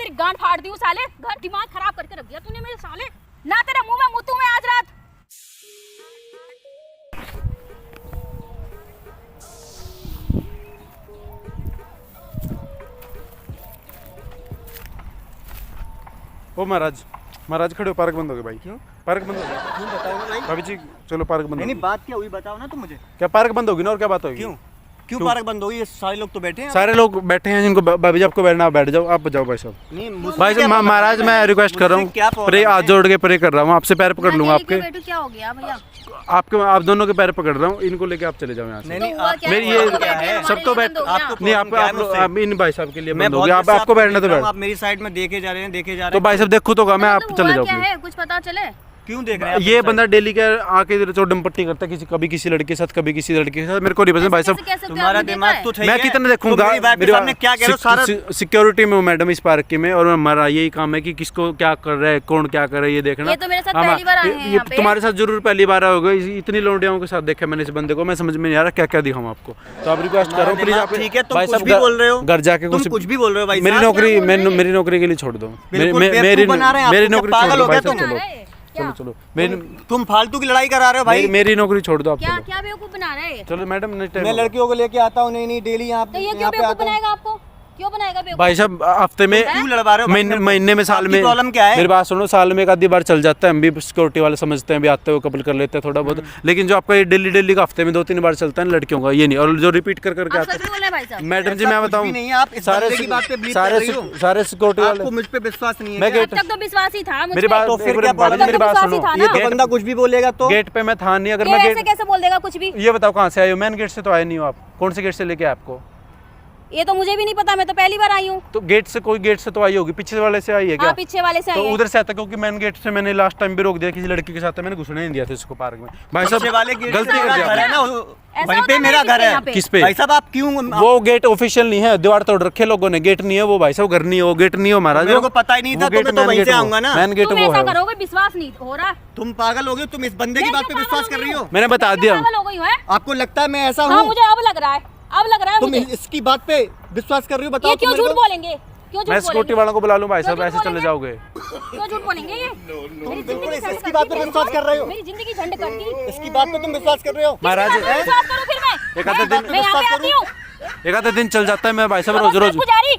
तेरी गांड फाड़ दी साले, घर दिमाग खराब करके रख दिया तूने मेरे साले। ना तेरे मुंह में मुतू मैं आज रात। ओ महाराज खड़े हो, पार्क बंद हो गया भाई। क्यों? पार्क बंद हो गया। क्यों बताओ ना भाई। भाभी जी चलो पार्क बंद। नहीं बात क्या हुई बताओ ना तुम मुझे। क्या पार्क बंद होगी ना, और क्या बात होगी? क्यों पार्क बंद होगी? ये सारे लोग तो बैठे हैं। सारे लोग बैठे हैं जिनको भाभी जी आपको बैठना, आप बैठ जाओ, आप जाओ भाई साहब। नहीं भाई साहब महाराज मैं रिक्वेस्ट कर रहा हूँ, प्रे हाथ जोड़ के प्रे कर रहा हूँ, आपसे पैर पकड़ लूंगा आपके। क्या हो गया भैया? आप दोनों के पैर पकड़ रहा हूँ, इनको लेके आप चले जाओ यहाँ से। मेरी ये सब तो बैठ नहीं, आप इन भाई साहब के लिए बंद होगी, आपको बैठना तो बैठ। आप मेरी साइड में देखे जा रहे हैं, देखे जा रहे तो भाई साहब देखो तो मैं आप चले जाओ। कुछ पता चले? क्यों देख रहे हैं? ये बंदा डेली के आके चोटम पट्टी करता है, कभी किसी लड़के के साथ, कभी किसी लड़के के साथ। मेरे को नहीं पसंद भाई साहब। तुम्हारा दिमाग तो ठीक है। मैं कितना देखूंगा, मेरे सामने क्या कह रहे हो? सारा सिक्योरिटी में हूँ मैडम इस पार्क की में, और हमारा यही काम है कि किसको क्या कर रहा है, कौन क्या कर रहा है ये देखना। ये तो मेरे साथ पहली बार आए हैं यहाँ पे। तुम्हारे साथ जरूर पहली बार होगा, इतनी लौंडियाओं के साथ देखा मैंने इस बंदे को, मैं समझ में नहीं आ रहा क्या क्या दिखाऊं आपको। तो आप रिक्वेस्ट कर रहा हूँ प्लीज, आप ठीक है तुम कुछ भी बोल रहे हो, घर जाके कुछ भी बोल रहे हो भाई। मेरी नौकरी के लिए छोड़ दो, मेरी नौकरी छोड़ दो भाई साहब। चलो तुम फालतू की लड़ाई करा रहे हो भाई। मेरी नौकरी छोड़ दो आप। क्या बेवकूफ बना रहे हैं? चलो मैडम मैं लड़कियों को लेके आता हूँ, नहीं डेली यहाँ तो ये क्यों बेवकूफ बनाएगा आपको? क्यों बनाएगा बेवकूफ? भाई साहब हफ्ते में क्यों लड़वा रहे हो? महीने में साल में प्रॉब्लम क्या है? मेरी बात सुनो, साल में एक आधी बार चल जाता है, हम भी सिक्योरिटी वाले समझते हैं, भी आते हुए कपल कर लेते हैं थोड़ा बहुत। लेकिन जो आपका ये डेली का हफ्ते में 2-3 बार चलता है लड़कियों का, ये नहीं। और जो रिपीट कर करके आता है मैडम जी, मैं बताऊँ सारे सिक्योरिटी वाले मुझ पे विश्वास नहीं है। मैं गेट तक तो विश्वास ही था मुझ मेरी पे। बात तो फिर क्या मेरी बात सुनो, ये तो बंदा कुछ भी बोलेगा तो गेट पे मैं था नहीं, अगर ये मैं ऐसे कैसे बोल देगा कुछ भी? ये बताओ कहाँ से आए हो? मेन गेट से तो आए नहीं हो आप, कौन से गेट से लेके आए आपको? ये तो मुझे भी नहीं पता, मैं तो पहली बार आई हूँ। तो गेट से, कोई गेट से तो आई होगी, पीछे वाले से आई है क्या? पीछे वाले से आई तो है। उधर से आता, क्योंकि मेन गेट से मैंने लास्ट टाइम भी रोक दिया किसी लड़की के साथ, मैंने घुसने नहीं दिया था इसको पार्क में। भाई साहब वाले गेट गलती कर घर है दिया। ना, वहीं पे मेरा घर है। किस पे? भाई साहब आप क्यों? वो गेट ऑफिशियल नहीं है, दीवार तोड़ रखे लोगों ने, गेट नहीं है वो भाई साहब, घर नहीं है वो, गेट नहीं है महाराज। मेरे को पता ही नहीं था, तो मैं तो वहीं से आऊंगा ना। मेन गेट तुम वो ऐसा है। करोगे, विश्वास नहीं हो रहा। तुम पागल हो गए, तुम इस बंदे की बात पे विश्वास कर रही हो। मैंने बता दिया। पागल हो गई हो? आपको लगता है मैं ऐसा हाँ हूँ? मुझे अब लग रहा है, अब लग रहा है तुम मुझे। इसकी बात पे विश्वास कर रही हो? बताओ ये क्यों झूठ बोलेंगे? क्यों झूठ मैं बोलेंगे? सिक्योरिटी वालों को बुला लूं भाई साहब, क्यों ऐसे झूठ चले बोलेंगे? जाओगे? क्यों झूठ बोलेंगे? ये मेरी बिल्कुल जिंदगी इसकी बात पे विश्वास कर रहे हो। मेरी जिंदगी झंड कर दी। इसकी बात पे तुम विश्वास कर रहे हो? महाराज विश्वास करो फिर मैं। एक आधे दिन मैं यहाँ पे आती हूँ। एक आधे दिन चल जाता है मैं भाई साहब, रोज पुजारी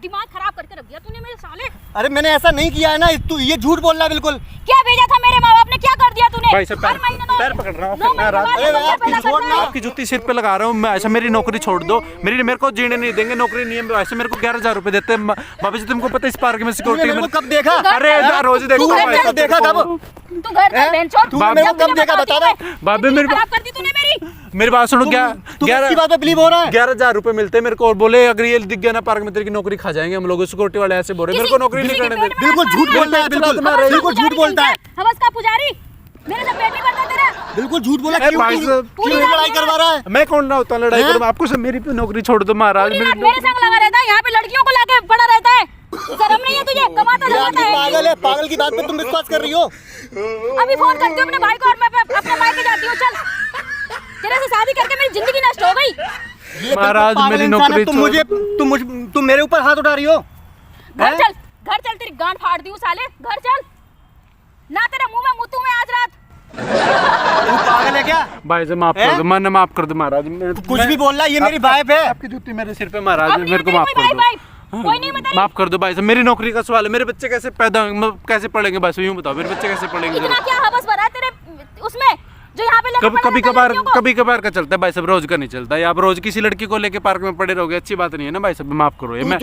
दिमाग खराब करके रख दिया तूने मेरे साले। अरे मैंने ऐसा नहीं किया है ना, तू ये झूठ बोल रहा है बिल्कुल। क्या भेजा था मेरे माँ बाप ने, क्या कर दिया तूने? भाई साहब पैर पकड़ रहा हूँ, आपकी जूती सिर पे लगा रहा हूँ मैं। ऐसा मेरी नौकरी छोड़ दो, मेरे को जीने नहीं देंगे, नौकरी नहीं है। ऐसे मेरे को 11,000 रुपए देते हैं बाबा जी, तुमको पता है इस पार्क में सिक्योरिटी में कब देखा? अरे रोज देखो देखा कब? तू घर का बेंचों तू मेरे को कब देखा बता रहा? बाबे मेरी खराब कर दी तूने मेरी बात सुनो, क्या इसकी बात पे बिलीव हो रहा है? 11,000 रुपए मिलते हैं मेरे को, और बोले अगर ये दिख गया ना पार्क में तेरी नौकरी खा जाएंगे हम लोग। सिक्योरिटी वाले ऐसे बोल रहे मेरे को नौकरी नहीं करने देते। बिल्कुल झूठ बोलता है, बिल्कुल झूठ बोलता है। हवस का पुजारी मेरे से पेट नहीं भरता तेरा। बिल्कुल झूठ बोला। क्यों लड़ाई करवा रहा है? मैं कौन ना होता लड़ाई करूं? आपको सब मेरी नौकरी छोड़ दो महाराज। मेरे संग लगा रहता है, यहाँ पे लड़कियों को लाके पड़ा रहता है। शर्म नहीं है तुझे? कमाता है। पागल है, पागल की बात पे तुम विश्वास कर रही हो? अभी फोन करती हूँ अपने भाई को और मैं अपने मायके जाती हूँ। चल, तेरे से शादी करके मेरी जिंदगी नष्ट हो गई। महाराज मेरी नौकरी तुम मेरे ऊपर हाथ उठा रही हो। घर चल तेरी गांड फाड़ दी साले। घर चल, ना तेरे मुंह में मुतू मैं आज रात। तू पागल है क्या? भाई से माफ कर दो, मैंने माफ कर दो महाराज। कुछ भी बोल रहा है, ये मेरी वाइफ है। आपकी जूती मेरे सिर पे महाराज, मेरे को माफ कर दो। कोई नहीं बता। माफ कर दो भाई साहब, मेरी नौकरी का सवाल है। मेरे बच्चे कैसे कैसे पढ़ेंगे भाई साहब, यूं बताओ मेरे बच्चे कैसे पढ़ेंगे? इतना क्या हवस भरा है तेरे उसमें जो यहाँ पे कभी कभार का चलता है भाई साहब, रोज का नहीं चलता है। आप रोज किसी लड़की को लेके पार्क में पड़े रहोगे, अच्छी बात नहीं है ना भाई साहब। माफ करो, ये मैं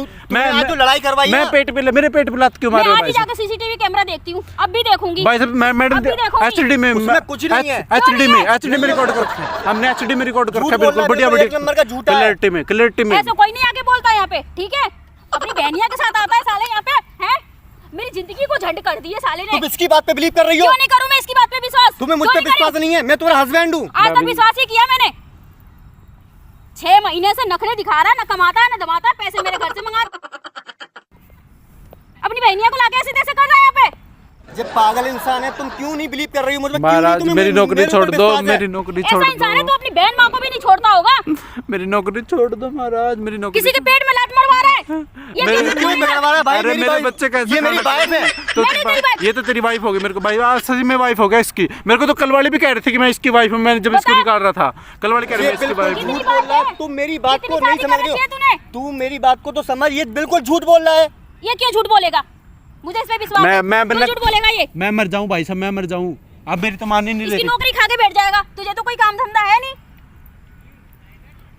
तो लड़ाई करवाई। मैं मेरे पेट पे लात क्यों मार रहे हो भाई साहब? सीसीटीवी कैमरा देखती हूँ, अब भी देखूंगी भाई साहब। मैं मैडम एचडी में कुछ नहीं है। एचडी में रिकॉर्ड कर रखा है हमने, एचडी में रिकॉर्ड कर रखा है बिल्कुल बढ़िया क्लैरिटी में। ऐसा कोई नहीं आगे बोलता यहाँ पे, ठीक है? अपनी बहनिया के साथ आता है साले यहाँ पे, हैं? मेरी जिंदगी को झंड कर दी है साले ने। तुम इसकी बात पे बिलीव कर रही हो? क्यों नहीं करूं मैं इसकी बात पे विश्वास? तुम्हें मुझ पे विश्वास नहीं है? मैं तुम्हारा हस्बैंड हूँ। आज तक विश्वास ही किया मैंने। 6 महीने से नखरे दिखा रहा है, ना कमाता है ना दमाता है, पैसे मेरे घर से मंगा अपनी बहनिया को लाके ऐसे कैसे कर रहा है यहाँ पे? जब पागल इंसान है, तुम क्यों नहीं बिलीव कर रही हो मुझ पे? महाराज मेरी नौकरी छोड़ दो, मेरी नौकरी छोड़ दो। ऐसा इंसान है तो अपनी बहन माँ को भी नहीं छोड़ता होगा। मेरी नौकरी छोड़ दो महाराज, मेरी नौकरी। किसी के पेट में लात मरवा रहा है। ये मेरे- कैसे क्यों बोलेगा? बिगड़वा रहा है भाई? अरे मेरी मेरे वाइफ- बच्चे कैसे ये मेरी खाना वाइफ है। तो मैं नहीं तेरी वाइफ। ये तो तेरी वाइफ होगी मेरे को भाई आज सही में वाइफ हो गया इसकी। मेरे को तो कल वाली भी कह रही थी कि मैं इसकी वाइफ हूँ। मैं जब इसको बता। निकाल रहा था कल वाली कह रही ये है इसकी बिल्कुल वाइफ कितनी हूँ। झूठ बात बोल रहा है। है? तुम मेरी बात कितनी को नहीं शादी समझ कर रही रखी है हो। तूने? तू मेरी बात को तो समझ, ये बिल्कुल झूठ बोल रहा है। ये क्यों झूठ बोलेगा? मुझे इस पे विश्वास है। क्यों झूठ बोलेगा ये? मैं मर जाऊँ भाई साहब, मैं मर जाऊँ। आप मेरी तो मान ही नहीं इसकी रही। नौकरी खा के बैठ जाएगा। तुझे तो कोई काम धंधा है नहीं।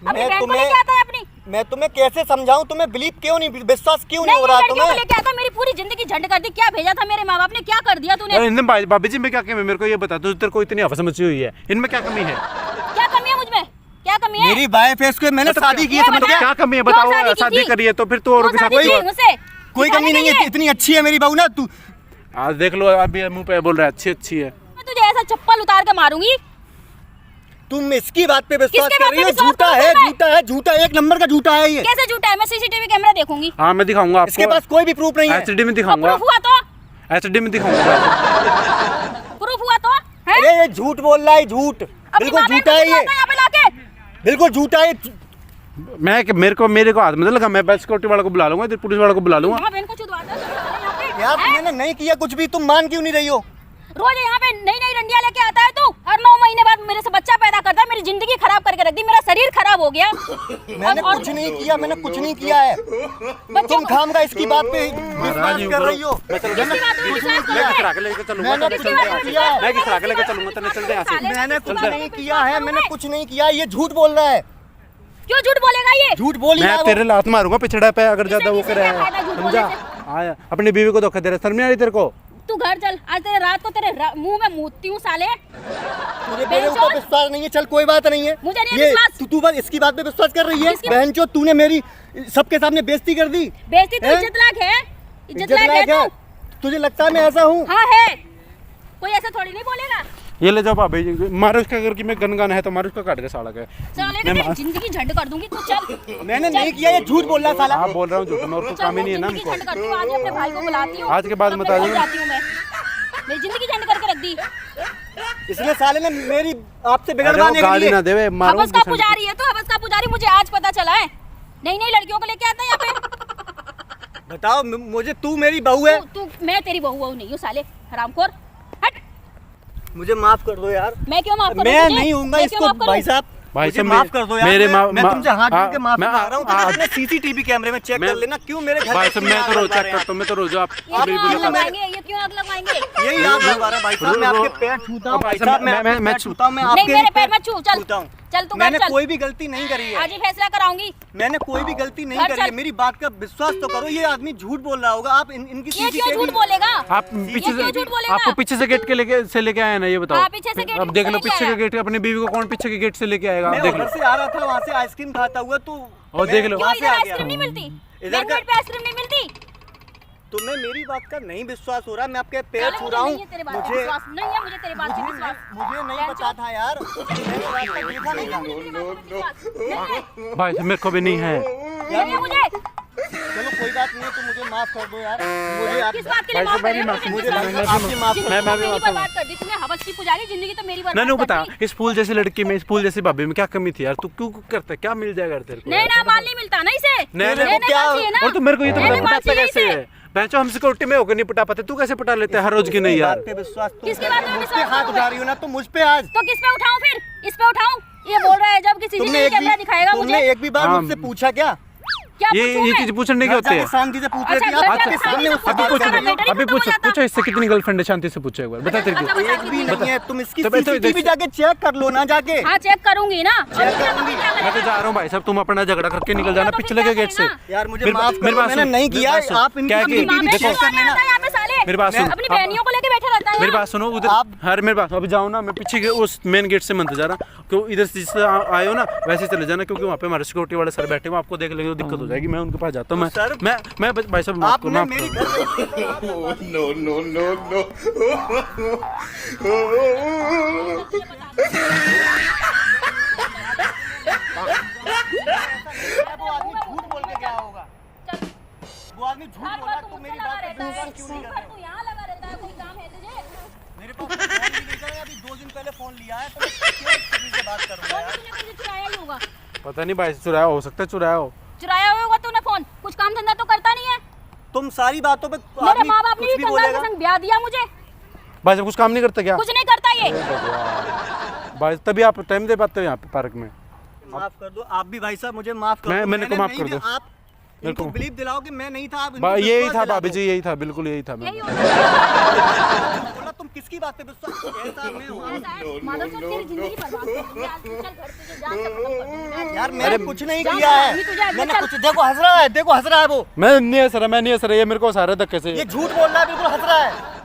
अपनी बहन को लेके आता है अपनी। मैं तुम्हें कैसे समझाऊं? तुम्हें बिलीव क्यों नहीं, विश्वास क्यों नहीं नहीं, हो रहा लड़कियों को तुम्हें? लेके आता, मेरी पूरी जिंदगी झंड कर दी। क्या भेजा था मेरे माँ बाप ने? क्या कर दिया तूने? अरे इनमें भाभी जी में क्या कमी है मेरे को ये बता। तेरे को इतनी हवा मची हुई है, इनमें क्या कमी है? क्या कमी है मुझमें? क्या कमी है? मेरी वाइफ है, इसको मैंने शादी की है, समझ गया? क्या कमी है क्यों बताओ। शादी की शादी थी? करी है तो फिर तू और के साथ शादी की मुझसे? कोई दिखाने कमी नहीं के है, लिए? इतनी अच्छी है मेरी बहू ना। तू आज देख लो अभी मुंह पे बोल रहा है अच्छी अच्छी है। मैं तुझे ऐसा चप्पल उतार के मारूंगी। तुम इसकी बात पे विश्वास किसके कर बात रही पे हो? विश्वास झूठा करूं है, मैं? झूठा है, झूठा, एक नंबर का झूठा है ये। कैसे झूठा है? मैं सीसीटीवी कैमरा देखूंगी। हाँ मैं दिखाऊंगा इसके आपको। पास कोई भी प्रूफ नहीं है। एचडी में और दिखाऊंगा। प्रूफ हुआ तो? एचडी में दिखाऊंगा। प्रूफ हुआ तो? हैं? अरे ये झूठ बोल रहा है, झूठ, अपनी बिल्कुल माँ बहन झूठा को है ये, दिखाता यहाँ पे लाके। बिल्कुल झूठा है। मेरे को हाथ में लगा। मैं बस सिक्योरिटी वाले को बुला लूंगा, इधर पुलिस वाले को बुला लूंगा। माँ बहन को चुदवाता है यहाँ पे। यार हैं? मैंने नहीं किया कुछ भी, तुम मान क्यों नहीं रही हो? रोज यहाँ पे नई नई रंडिया लेके आता है तू। हर 9 महीने बाद मेरे से बच्चा पैदा करता है। मेरी जिंदगी खराब करके रख दी। मेरा शरीर खराब हो गया। मैंने और- कुछ नहीं किया, मैंने कुछ नहीं किया है। बच्चों तुम को- खाम का इसकी बात पे विश्वास कर रही हो। किसकी बात पे विश्वास कर मैं रहा है? खिला के लेके चलूंगा। मैंने तेरे कुछ चलते नहीं हैं। किया है। मैं खिला के लेके चलूंगा तेरे, चलते हैं यहाँ से। मैंने कुछ चलते। नहीं किया है, मैंने कुछ नहीं किया। ये झूठ बोल रहा है, क्यों झूठ बोलेगा ये? झूठ बोल ही रहा मैं है तेरे वो। लात मारूंगा पिछड़ा पे अगर ज्यादा वो किसे करे। क्या फायदा झूठ समझा? बोलने आया अपनी बीवी को धोखा दे रहा। शर्म नहीं आ रही तेरे को? तू घर चल। आज तेरे रात को तेरे मुंह में मूतती हूँ साले। तुझे मेरे ऊपर विश्वास नहीं है, चल कोई बात नहीं है। मुझे नहीं है ये विश्वास। तू बस इसकी बात पे विश्वास कर रही है। किसकी- बहन चो, तूने मेरी सबके सामने बेइज्जती कर दी। बेइज्जती तो हैं? इज्जत लायक है। इज्जत इज्जत लायक है लायक है? तू। तुझे लगता है मैं ऐसा हूँ? हाँ है। कोई ऐसा थोड़ी नहीं बोलेगा। ये ले जाओ भाभी जी, मारो इसका करके मैं गन है तो मारो इसका काट के साला के। साले मैं की मार- जिंदगी झंड कर दूंगी। तू चल। मैंने नहीं किया, ये झूठ बोल रहा है साला। आप बोल रहा हूँ झूठ में और कुछ चल, काम ही मैं नहीं है ना जिंदगी हमको। झंड करती हूँ। आज ही अपने भाई को बुलाती हूँ। आज के बाद अपने बता घर दूंगा। जाती हूँ मैं। मेरी जिंदगी झंड करके रख दी। इसने साले ने मेरी आपसे अरे वो बिगड़वाने के गाली लिए। ना देवे मारो। हवस का पुजारी है तू। हवस का पुजारी। मुझे आज पता चला है। नई नई लड़कियों को लेके आता है यहाँ पे। बताओ मुझे, तू मेरी बहू है, तू मैं तेरी बहू नहीं हूँ साले हरामखोर। हट। मुझे माफ कर दो यार। मैं क्यों माफ करूँ मैं तुझे? नहीं हूँगा मैं क्यों इसको माफ करूँ? भाई साहब। भाई मुझे साहब, माफ कर दो यार। मेरे मैं तुमसे हाथ जोड़ के माफ मैं- मांग रहा हूँ। हाँ, अपने सीसीटीवी कैमरे में चेक मैं- कर लेना क्यों मेरे घर भाई पे साहब मैं तो आग रोज लगवा चेक रहे हैं। करता हूँ। मैं तो रोज आप ये क्यों आग बिल्कुल लगवाएंगे? ये क्यों आग लगवाएंगे? यही आग लगवा रहा है भाई साहब। मैं आपके पैर छूता हूँ भाई साहब। मैं मैं आपके पैर छू- छूता हूँ। मैं नहीं आपके मेरे ही पैर मत छू। चल छूता हूँ। चल तू घर मैंने चल। कोई भी गलती नहीं करी है। आज ही फैसला कराऊंगी। मैंने कोई भी गलती नहीं घर करी है। चल। मेरी बात का विश्वास तो करो। ये आदमी झूठ बोल रहा होगा। आप इनकी ये क्यों सीसीटीवी झूठ बोलेगा? आप पीछे क्यों झूठ से बोलेगा? आपको पीछे से गेट के लेके आए ना ये बताओ। हाँ, पीछे से गेट अब देख से लो लेके पीछे के आया। गेट अपनी बीवी को कौन पीछे के गेट से लेके आएगा। मैं आप देख उधर लो से आ रहा था, वहाँ से आइसक्रीम खाता हुआ तो और मैं देख लो। क्यों वहाँ से इधर आ गया। आइसक्रीम नहीं मिलती? इधर मेन का- गेट पे आइसक्रीम नहीं मिलती? तुम्हें मेरी बात का नहीं विश्वास हो रहा। मैं आपके पैर साले, छू मुझे रहा हूँ। नहीं है तेरे बात पे मुझे विश्वास। नहीं है मुझे तेरे बात पे विश्वास। मुझे नहीं पता था यार। मैंने रास्ता देखा नहीं था। भाई साहब, मेरे को भी नहीं है। नहीं है मुझे। चलो कोई बात नहीं है, तो मुझे माफ कर दो यार। मुझे आप किस बात के लिए भाई माफ साहब, मैं कर रहे भी हो? माफी- मुझे मुझे विश्वास लगा आपकी माफ जिंदगी मैं तो भी मेरी माफ बर्बाद कर दी तूने। हवस की पुजारी जिंदगी तो मेरी बर्बाद मैंने कर बता दी। इस फूल जैसी लड़की में, इस फूल जैसी भाभी में क्या कमी थी यार? तू क्यों करता है? क्या मिल जाएगा तेरे को? नहीं ना माल नहीं मिलता ना इसे। नहीं, लेने नहीं, क्या- माल चाहिए ना। और तो मेरे को ये तो लेने पता माल पटाता चाहिए कैसे इसे। है? बेंचो हम सिक्योरिटी में होकर नहीं पटा पाते, तू कैसे पटा लेते हैं हर रोज की नहीं यार? बात पे विश्वास तो किसकी बात पे मुझ विश्वास पे हाथ करूं उठा मैं? रही हो ना, तो मुझ पे आज तो किस पे उठाऊं फिर? इस पे उठाऊं? ये बोल रहा है जब किसी तुमने सीसीटीवी एक कैमरा दिखाएगा भी तुमने मुझे। एक भी बार हाँ। मुझसे पूछा क्या? क्या ये पूछूं मैं? चीज पूछने के घर होते जाके हैं। शांति से पूछ अच्छा, रही थी घर आप जाके आपके शांति सामने से उससे अभी बात पूछ कर रहे हो। मेरी अभी खत्म हो पूछो जाता। पूछो इससे कितनी गर्लफ्रेंड है? शांति से पूछो एक बार बता तेरे अच्छा, की। एक भी नहीं है। तुम इसकी तो मैं तो सीसीटीवी देख- जाके चेक कर लो ना जाके। हाँ चेक करूंगी ना। और चेक क्या करूंगी। क्या मैं तो करेगा? जा रहा हूँ भाई साहब, तुम अपना झगड़ा करके निकल जाना तो फिर पिछले क्या के गेट से। करेगा? यार मुझे मेरी माफ बात- करो, मेरी बात मैंने सुन, नहीं मेरी किया। बात सुन। आप इनकी क्या है कि- सीसीटीवी माँ चेक बहन कर लेना। आता है यहाँ पे साले। मेरी बात सुन, अपनी आप- बहनियों को लेके बैठा रहता है मेरी यहाँ। बात सुनो उधर आप- हर मेरी बात अभी जाओ ना, मैं पीछे के उस मेन गेट से मत जा रहा क्यों इधर से जिससे आए हो ना वैसे ही चले जाना, क्योंकि वहाँ पे हमारे सिक्योरिटी वाले सर बैठे हैं, आपको देख लेंगे तो दिक्कत हो जाएगी। मैं उनके पास जाता हूँ। सर, मैं भाई साहब माफ आपने माफ मेरी करो। वो आदमी झूठ बोल के क्या होगा? वो आदमी झूठ हर बोला बार तो तू मेरी मुझसे बात लगा पे रहता है। विश्वास क्यों नहीं कर रहे हो? तू यहाँ लगा रहता है। कोई काम है तुझे? मेरे पास फोन भी नहीं था, अभी 2 दिन पहले फोन लिया है, तो मैं क्यों किसी से बात करूंगा फोन यार? तूने मुझे चुराया ही होगा। पता नहीं भाई चुराया हो सकता है, चुराया हो। चुराया होगा तूने फोन। कुछ काम धंधा तो करता नहीं है। तुम सारी बातों पे मेरे आदमी माँ बाप ने कुछ भी भी कंगाल के बोलेगा। संग ब्याह दिया मुझे, भाई साहब कुछ काम नहीं करते क्या? कुछ नहीं करता ये। भाई तभी आप टाइम दे पाते हो यहाँ पे पार्क में? माफ कर दो आप भी भाई साहब, मुझे माफ कर दो। मैंने को माफ नहीं कर दो। दिया, आप इनको को- बिलीव दिलाओ कि मैं नहीं था। आप इनको यही विश्वास था दिला भाभी दो। जी, यही था, बिल्कुल यही था। मैं यही होता है। बोला तुम किसकी बात पे विश्वास? ऐसा मैं हूँ। ऐसा है, माधव सर तेरी जिंदगी बर्बाद कर दूंगी आज, तू चल घर तुझे जान से खत्म कर दूंगी। यार मैंने कुछ नहीं जा, किया है। अभी तुझे आगे मैंने चल। कुछ, देखो हंस रहा है, देखो हंस रहा है वो। मैं नहीं हंस रहा, मैं नहीं हंस रहा, ये मेरे को सारे धक्के से। ये झूठ बोल रहा है, बिल्कुल हंस रहा है।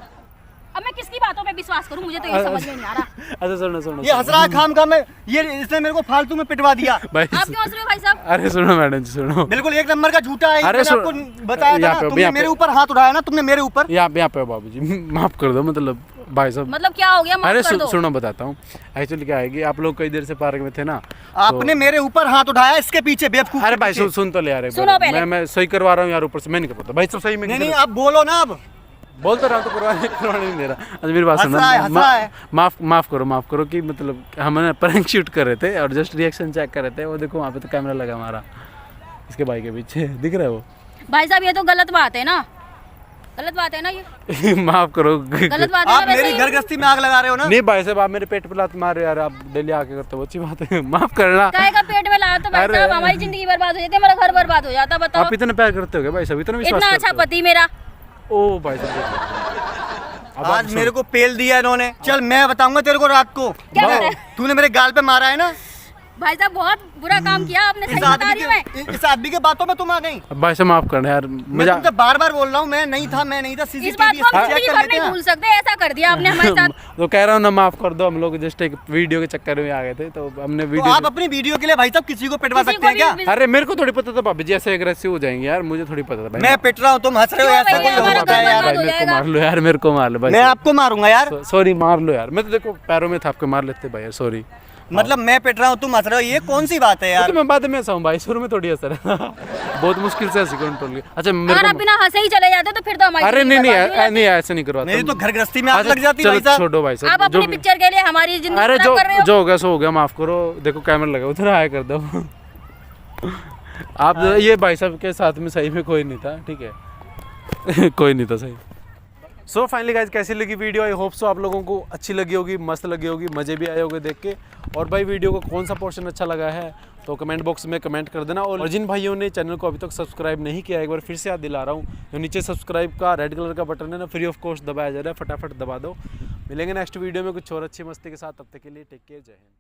अब मैं किसकी बातों पे विश्वास करूं, मुझे तो ये समझ में नहीं आ रहा। अच्छा सुनो सुनो ये हंस रहा है खाम खा में। ये इसने मेरे को फालतू में पिटवा दिया। भाई आप क्यों हंस रहे हो भाई साहब? अरे सुनो मैडम जी सुनो, बिल्कुल एक नंबर का झूठा है। अरे मैंने सुन- आपको बताया था यहाँ ना, पे- तुमने यहाँ पे- मेरे ऊपर हाथ उठाया ना, तुमने मेरे ऊपर। यहाँ पे बाबू जी माफ कर दो, मतलब भाई साहब। मतलब क्या हो गया, माफ अरे कर दो। सुनो बताता हूँ। एक्चुअली क्या है कि आप लोग कई देर से पार्क में थे ना, आपने मेरे ऊपर हाथ उठाया, इसके पीछे बेवकूफ। अरे भाई सुन तो ले यार एक सुनो बार। पहले। मैं सही करवा रहा हूँ यार, ऊपर से मैं नहीं कर पाता भाई, तो सही में नहीं नहीं आप बोलो ना अब। बोलता रहा तो करवाने नहीं दे रहा। अच्छा मेरी बात हंस रहा है, हंस रहा है। माफ करो कि मतलब हमने प्रैंक शूट कर रहे थे और जस्ट रिएक्शन चेक कर रहे थे। वो देखो वहाँ पे तो कैमरा लगा हमारा, इसके भाई के पीछे दिख रहा है वो। भाई साहब ये तो गलत बात है ना, गलत बात है ना ये, माफ करो। गलत बात है आप ना मेरी वैसे घर ही। गृहस्थी में आग लगा रहे हो ना। नहीं भाई साहब, आप मेरे पेट पे लात मार रहे हो यार, आप डेली आके करते हो, अच्छी बात है। माफ करना। काहे का पेट में ला तो भाई अरे। साहब, हमारी जिंदगी बर्बाद हो जाती है, हमारा घर बर्बाद हो जाता। बताओ आप इतना प्यार करते हो क्या भाई साहब? इतना विश्वास इतना करते अच्छा हो? पति मेरा। ओ भाई साहब अब आप आज मेरे को पेल दिया इन्होंने। चल मैं बताऊंगा तेरे को रात को। क्या कर रहे हैं? तूने मेरे गाल पे मारा है ना। भाई साहब बहुत बुरा काम किया आपने, सही इस बता आदमी रही हूँ मैं। के इस आदमी के बातों में तुम आ गई। अब भाई साहब माफ करना यार, मैं मजा। तुमसे बार बार बोल रहा हूँ, मैं नहीं था। इस बात को हम चेक जिंदगी कर भर लेते नहीं हैं। भूल सकते, ऐसा कर दिया आपने हमारे साथ। तो कह रहा हूँ ना, माफ कर दो। हम लोग जस्ट एक वीडियो के चक्कर में आ गए थे, तो हमने तो वीडियो आप अपनी वीडियो के लिए भाई साहब किसी को पिटवा किसी सकते हैं को क्या? भी- अरे मेरे को थोड़ी पता था भाभी जी ऐसे एग्रेसिव हो जाएंगे यार, मुझे थोड़ी पता था भाई। मैं पिट रहा हूँ, तुम हंस रहे हो। क्यों ऐसा भैया, कोई हमारा होता है घर यार? बर्बाद हो मेरे को जाएगा। मार लो यार, मेरे को मार लो भाई। मैं आपको मारूंगा यार। सॉरी मार लो यार, मैं तो देखो पैरों में थाप के मार लेते भाई यार, सॉरी। मतलब मैं पिट रहा हूँ, तुम हंस रहे हो, ये कौन सी बात है यार? तो मैं बाद में हंसा हूँ भाई, शुरू में थोड़ी हंस रहा बहुत मुश्किल से हंसी कंट्रोल की। अच्छा अगर मेरे आप को, बिना हंसे ही चले जाते तो फिर तो हमारी अरे जिंदगी नहीं बर्बाद हो जाती। नहीं ऐसे नहीं करवाता। मेरी तो घर गृहस्थी में आग अच्छा, लग जाती चलो भाई साहब। छोड़ो भाई आप साहब, अपनी पिक्चर के लिए हमारी जिंदगी अरे खराब कर रहे हो। जो हो गया सो हो गया, माफ करो। देखो कैमरा लगा, उधर आया कर दो। आप ये भाई साहब के साथ में सही में कोई नहीं था, ठीक है। कोई नहीं था सही। सो फाइनली गाइज कैसी लगी वीडियो? आई होप सो आप लोगों को अच्छी लगी होगी, मस्त लगी होगी, मज़े भी आए होंगे देख के। और भाई वीडियो को कौन सा पोर्शन अच्छा लगा है तो कमेंट बॉक्स में कमेंट कर देना। और जिन भाइयों ने चैनल को अभी तक सब्सक्राइब नहीं किया, एक बार फिर से याद दिला रहा हूँ, जो नीचे सब्सक्राइब का रेड कलर का बटन है ना, फ्री ऑफ कॉस्ट दबाया जा रहा है, फटाफट दबा दो। मिलेंगे नेक्स्ट वीडियो में कुछ और अच्छी मस्ती के साथ, तब तक के लिए टेक केयर, जय हिंद।